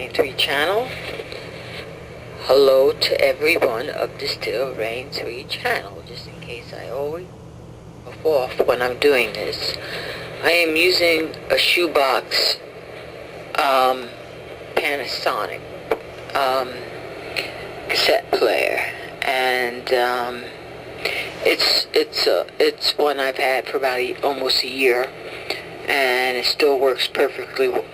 Rain 3 channel. Hello to everyone of the Still Rain 3 channel, just in case I always go off when I'm doing this. I am using a shoebox Panasonic cassette player, and it's one I've had for about almost a year, and it still works perfectly well.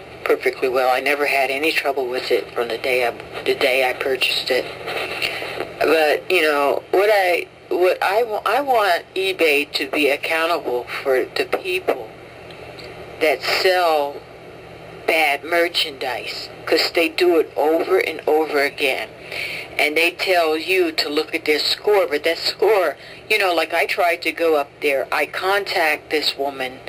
I never had any trouble with it from the day I purchased it. But you know what I want eBay to be accountable for the people that sell bad merchandise, because they do it over and over again, and they tell you to look at their score, but that score, you know, like I tried to go up there, I contact this woman,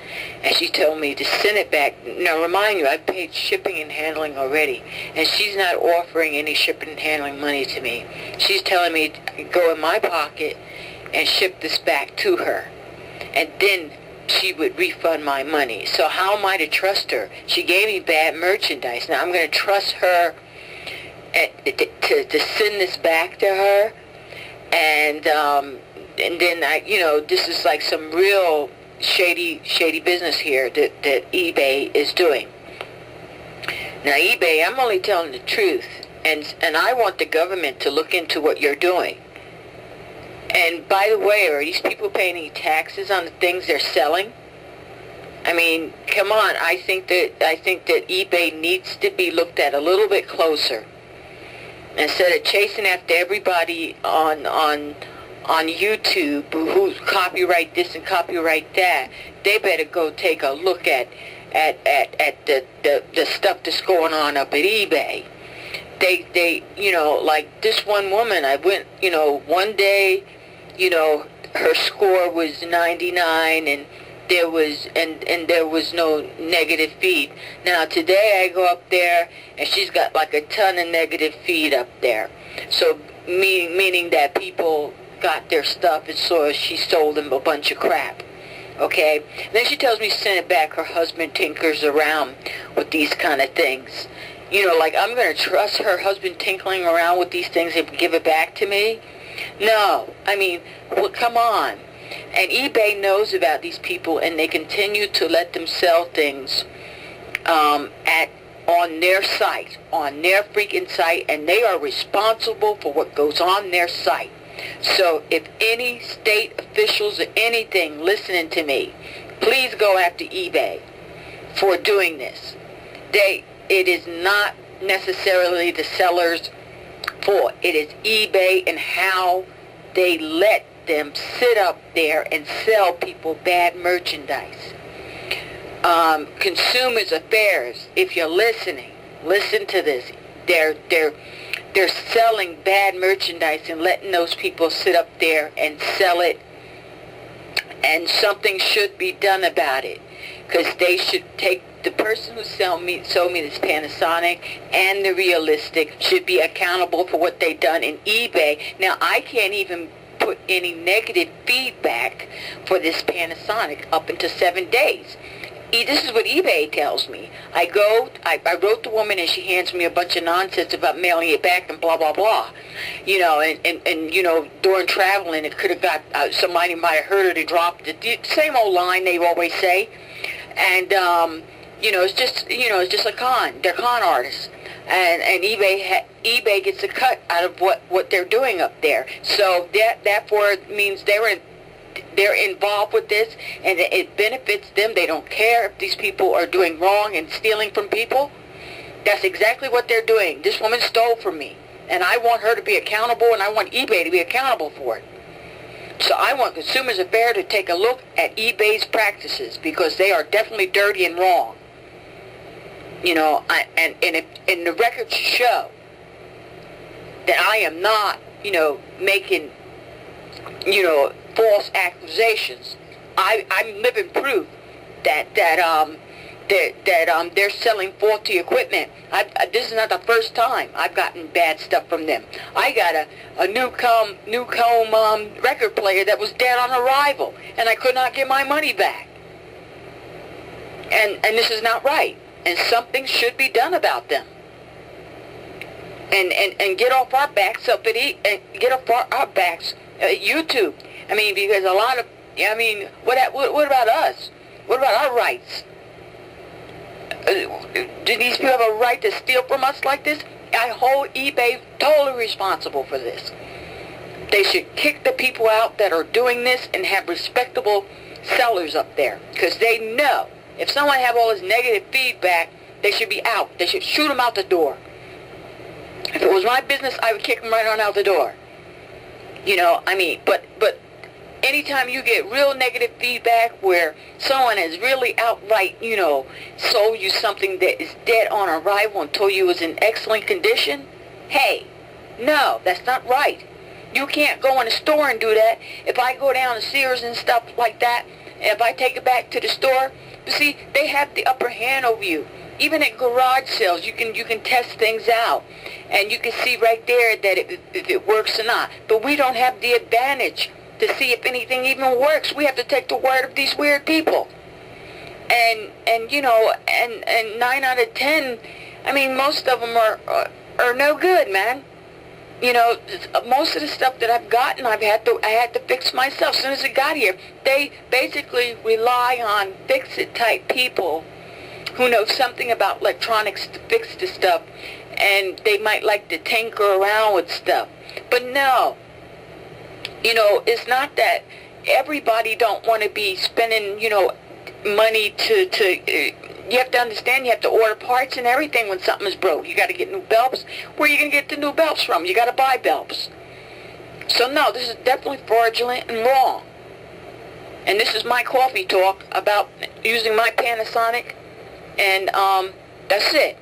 and she told me to send it back. Now remind you, I paid shipping and handling already, and she's not offering any shipping and handling money to me. She's telling me to go in my pocket and ship this back to her, and then she would refund my money. So how am I to trust her? She gave me bad merchandise. Now I'm going to trust her to send this back to her, and then this is like some real shady business here that eBay is doing. Now eBay, I'm only telling the truth, and I want the government to look into what you're doing. And by the way, are these people paying any taxes on the things they're selling? I mean, come on. I think that eBay needs to be looked at a little bit closer. Instead of chasing after everybody on YouTube who's copyright this and copyright that, they better go take a look at the stuff that's going on up at eBay. They like this one woman, I went, one day, her score was 99, and there was no negative feed. Now today I go up there and she's got like a ton of negative feed up there. So meaning that people got their stuff and she sold them a bunch of crap. Okay? And then she tells me to send it back. Her husband tinkers around with these kind of things. Like I'm going to trust her husband tinkling around with these things and give it back to me? No. I mean, well, come on. And eBay knows about these people, and they continue to let them sell things on their site, on their freaking site, and they are responsible for what goes on their site. So if any state officials or anything listening to me, please go after eBay for doing this. It is not necessarily the seller's fault. It is eBay and how they let them sit up there and sell people bad merchandise. Consumers Affairs, if you're listening, listen to this. They're selling bad merchandise and letting those people sit up there and sell it, and something should be done about it, because they should take the person who sold me this Panasonic and the Realistic should be accountable for what they've done in eBay. Now I can't even put any negative feedback for this Panasonic up until 7 days. This is what eBay tells me. I wrote the woman, and she hands me a bunch of nonsense about mailing it back and blah blah blah. And during traveling, it could have got somebody might have heard her. They dropped the same old line they always say, and it's just a con. They're con artists. And eBay gets a cut out of what they're doing up there. So therefore it means they're involved with this, and it benefits them. They don't care if these people are doing wrong and stealing from people. That's exactly what they're doing. This woman stole from me, and I want her to be accountable, and I want eBay to be accountable for it. So I want Consumers Affairs to take a look at eBay's practices, because they are definitely dirty and wrong. And the records show that I am not, making, false accusations. I'm living proof that they're selling faulty equipment. This is not the first time I've gotten bad stuff from them. I got a Newcomb record player that was dead on arrival, and I could not get my money back. And this is not right. And something should be done about them. and get off our backs up at get off our backs at YouTube. I mean, because a lot of, I mean, what about us? What about our rights? Do these people have a right to steal from us like this? I hold eBay totally responsible for this. They should kick the people out that are doing this and have respectable sellers up there, because they know if someone have all this negative feedback, they should be out. They should shoot them out the door. If it was my business, I would kick them right on out the door. You know, I mean, but anytime you get real negative feedback where someone has really outright, you know, sold you something that is dead on arrival and told you it was in excellent condition, hey, no, that's not right. You can't go in a store and do that. If I go down to Sears and stuff like that, and if I take it back to the store, you see, they have the upper hand over you. Even at garage sales, you can test things out, and you can see right there that if it works or not. But we don't have the advantage to see if anything even works. We have to take the word of these weird people. And you know, and 9 out of 10, I mean, most of them are no good, man. You know, most of the stuff that I've gotten, I had to fix myself. As soon as it got here, they basically rely on fix-it type people who know something about electronics to fix the stuff, and they might like to tinker around with stuff. But no, you know, it's not that everybody don't want to be spending, you know, money to you have to understand, you have to order parts and everything when something is broke. You got to get new belts. Where are you going to get the new belts from? You got to buy belts. So no, this is definitely fraudulent and wrong. And this is my coffee talk about using my Panasonic, and that's it.